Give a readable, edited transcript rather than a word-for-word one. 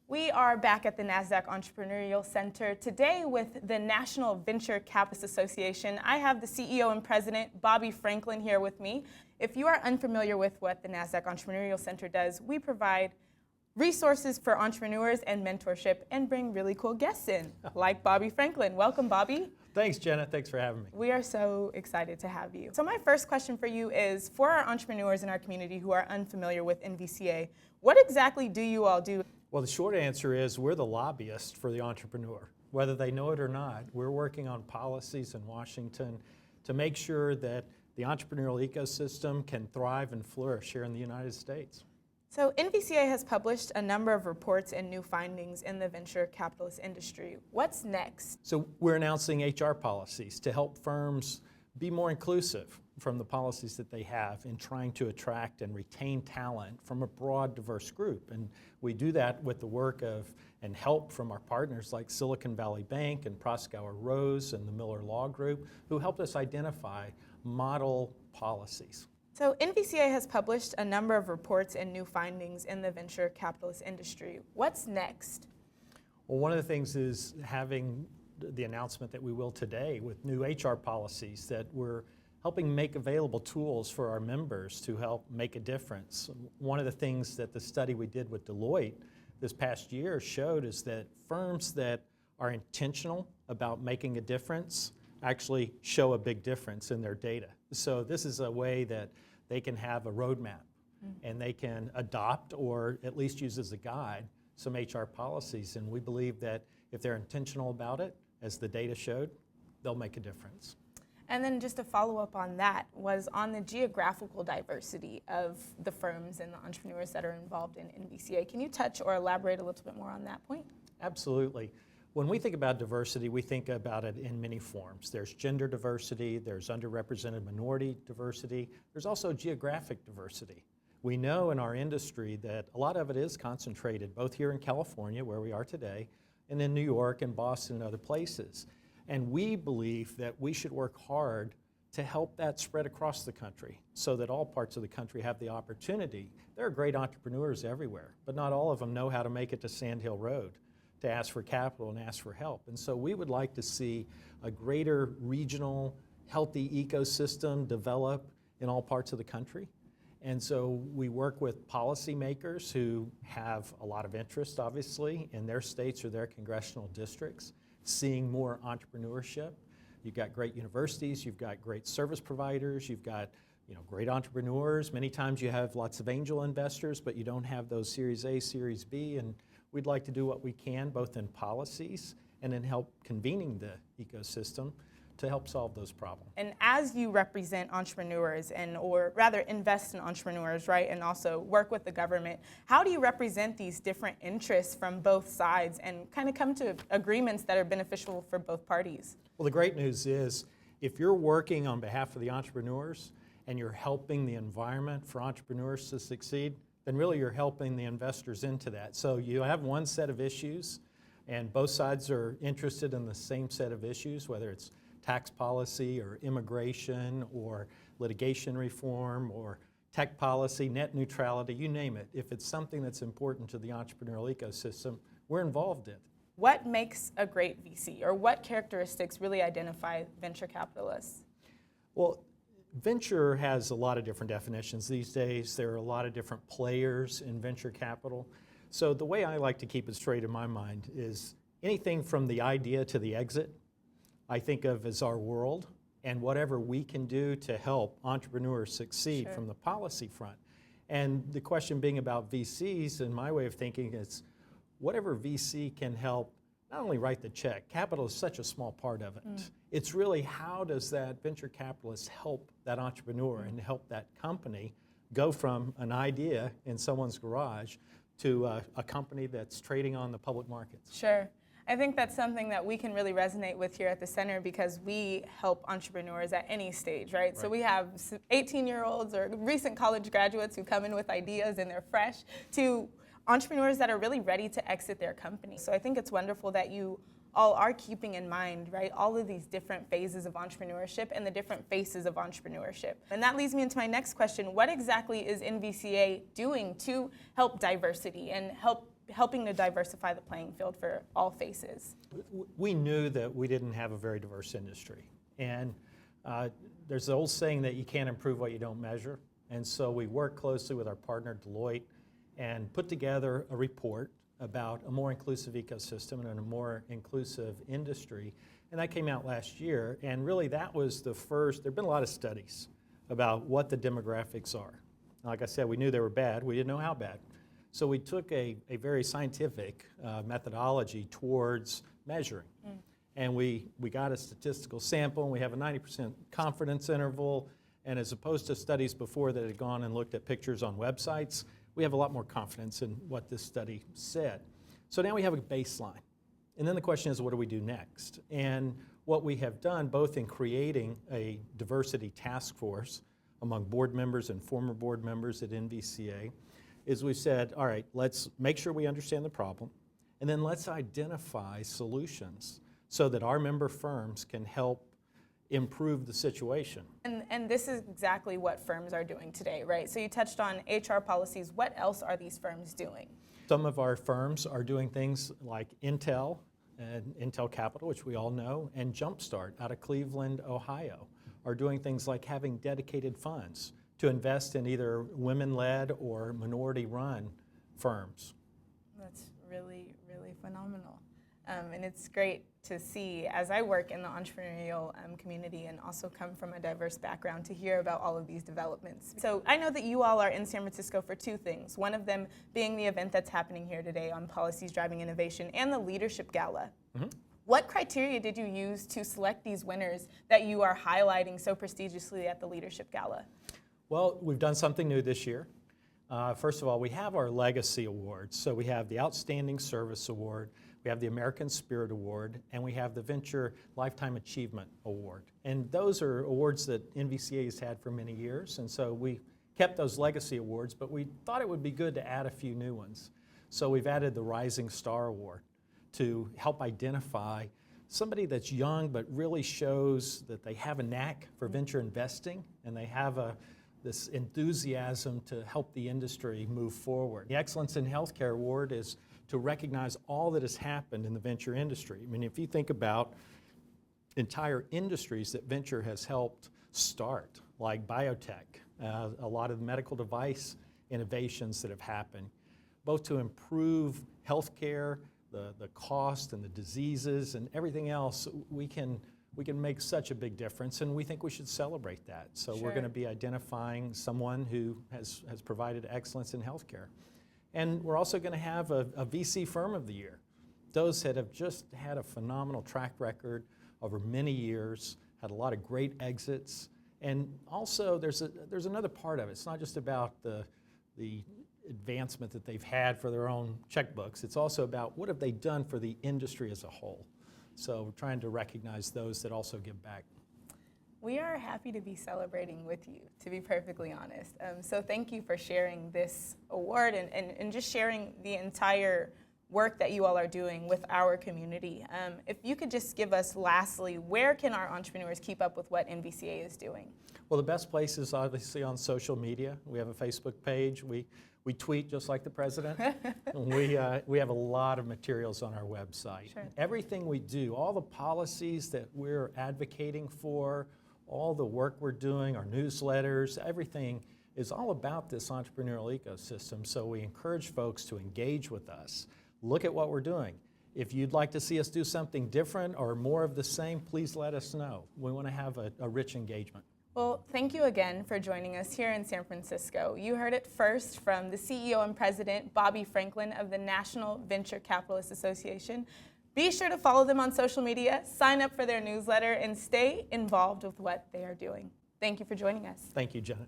We are back at the Nasdaq Entrepreneurial Center today with the National Venture Capitalist Association. I have the CEO and President, Bobby Franklin, here with me. If you are unfamiliar with what the Nasdaq Entrepreneurial Center does, we provide resources for entrepreneurs and mentorship and bring really cool guests in, like Bobby Franklin. Welcome, Bobby. Thanks, Jenna. Thanks for having me. We are so excited to have you. So my first question for you is, for our entrepreneurs in our community who are unfamiliar with NVCA, what exactly do you all do? Well, the short answer is we're the lobbyists for the entrepreneur. Whether they know it or not, we're working on policies in Washington to make sure that the entrepreneurial ecosystem can thrive and flourish here in the United States. So NVCA has published a number of reports and new findings in the venture capitalist industry. What's next? So we're announcing HR policies to help firms be more inclusive from the policies that they have in trying to attract and retain talent from a broad, diverse group. And we do that with the work of and help from our partners like Silicon Valley Bank and Proskauer Rose and the Miller Law Group, who helped us identify model policies. So NVCA has published a number of reports and new findings in the venture capitalist industry. What's next? Well, one of the things is having the announcement that we will today with new HR policies that we're helping make available tools for our members to help make a difference. One of the things that the study we did with Deloitte this past year showed is that firms that are intentional about making a difference actually show a big difference in their data. So this is a way that they can have a roadmap and they can adopt or at least use as a guide some HR policies. And we believe that if they're intentional about it, as the data showed, they'll make a difference. And then just a follow-up on that was on the geographical diversity of the firms and the entrepreneurs that are involved in NVCA. Can you touch or elaborate a little bit more on that point? Absolutely. When we think about diversity, we think about it in many forms. There's gender diversity, there's underrepresented minority diversity, there's also geographic diversity. We know in our industry that a lot of it is concentrated both here in California, where we are today, and in New York and Boston and other places. And we believe that we should work hard to help that spread across the country so that all parts of the country have the opportunity. There are great entrepreneurs everywhere, but not all of them know how to make it to Sand Hill Road to ask for capital and ask for help. And so we would like to see a greater regional, healthy ecosystem develop in all parts of the country. And so we work with policymakers who have a lot of interest, obviously, in their states or their congressional districts, seeing more entrepreneurship. You've got great universities, you've got great service providers, you've got great entrepreneurs. Many times you have lots of angel investors, but you don't have those Series A, Series B, and we'd like to do what we can both in policies and in help convening the ecosystem to help solve those problems. And as you represent entrepreneurs or rather invest in entrepreneurs, right, and also work with the government, how do you represent these different interests from both sides and kind of come to agreements that are beneficial for both parties? Well, the great news is if you're working on behalf of the entrepreneurs and you're helping the environment for entrepreneurs to succeed, then really you're helping the investors into that. So you have one set of issues and both sides are interested in the same set of issues, whether it's tax policy or immigration or litigation reform or tech policy, net neutrality, you name it. If it's something that's important to the entrepreneurial ecosystem, we're involved in. What makes a great VC, or what characteristics really identify venture capitalists? Well, venture has a lot of different definitions these days. There are a lot of different players in venture capital. So the way I like to keep it straight in my mind is anything from the idea to the exit, I think of as our world, and whatever we can do to help entrepreneurs succeed from the policy front. And the question being about VCs, in my way of thinking, is whatever VC can help not only write the check, capital is such a small part of it. It's really how does that venture capitalist help that entrepreneur and help that company go from an idea in someone's garage to a company that's trading on the public markets. Sure. I think that's something that we can really resonate with here at the center because we help entrepreneurs at any stage, right? So we have 18-year-olds or recent college graduates who come in with ideas and they're fresh to entrepreneurs that are really ready to exit their company. So I think it's wonderful that you all are keeping in mind, right, all of these different phases of entrepreneurship and the different faces of entrepreneurship. And that leads me into my next question. What exactly is NVCA doing to help diversity and help helping to diversify the playing field for all faces? We knew that we didn't have a very diverse industry. And there's the old saying that you can't improve what you don't measure. And so we worked closely with our partner Deloitte and put together a report about a more inclusive ecosystem and a more inclusive industry. And that came out last year. And really that was the first, there have been a lot of studies about what the demographics are. Like I said, we knew they were bad. We didn't know how bad. So we took a very scientific methodology towards measuring. And we got a statistical sample, and we have a 90% confidence interval. And as opposed to studies before that had gone and looked at pictures on websites, we have a lot more confidence in what this study said. So now we have a baseline. And then the question is, what do we do next? And what we have done, both in creating a diversity task force among board members and former board members at NVCA, is we've said, all right, let's make sure we understand the problem, and then let's identify solutions so that our member firms can help improve the situation. And this is exactly what firms are doing today, right? So you touched on HR policies. What else are these firms doing? Some of our firms are doing things like Intel and Intel Capital, which we all know, and Jumpstart out of Cleveland, Ohio, are doing things like having dedicated funds to invest in either women-led or minority-run firms. That's really, really phenomenal. And it's great to see, as I work in the entrepreneurial community and also come from a diverse background, to hear about all of these developments. So I know that you all are in San Francisco for two things, one of them being the event that's happening here today on policies driving innovation and the Leadership Gala. What criteria did you use to select these winners that you are highlighting so prestigiously at the Leadership Gala? Well, we've done something new this year. First of all, we have our Legacy Awards. So we have the Outstanding Service Award, we have the American Spirit Award, and we have the Venture Lifetime Achievement Award. And those are awards that NVCA has had for many years, and so we kept those Legacy Awards, but we thought it would be good to add a few new ones. So we've added the Rising Star Award to help identify somebody that's young but really shows that they have a knack for venture investing and they have this enthusiasm to help the industry move forward. The Excellence in Healthcare Award is to recognize all that has happened in the venture industry. I mean, if you think about entire industries that venture has helped start, like biotech, a lot of the medical device innovations that have happened, both to improve healthcare, the cost and the diseases and everything else, we can make such a big difference, and we think we should celebrate that. So Sure. We're going to be identifying someone who has provided excellence in healthcare. And we're also going to have a VC Firm of the Year. Those that have just had a phenomenal track record over many years, had a lot of great exits. And also there's another part of it. It's not just about the advancement that they've had for their own checkbooks. It's also about what have they done for the industry as a whole. So we're trying to recognize those that also give back. We are happy to be celebrating with you, to be perfectly honest. So thank you for sharing this award and just sharing the entire work that you all are doing with our community. If you could just give us, lastly, where can our entrepreneurs keep up with what NVCA is doing? Well, the best place is obviously on social media. We have a Facebook page. We tweet just like the president. We have a lot of materials on our website. Sure. Everything we do, all the policies that we're advocating for, all the work we're doing, our newsletters, everything is all about this entrepreneurial ecosystem. So we encourage folks to engage with us. Look at what we're doing. If you'd like to see us do something different or more of the same, please let us know. We want to have a rich engagement. Well, thank you again for joining us here in San Francisco. You heard it first from the CEO and President, Bobby Franklin of the National Venture Capitalists Association. Be sure to follow them on social media, sign up for their newsletter, and stay involved with what they are doing. Thank you for joining us. Thank you, Jena.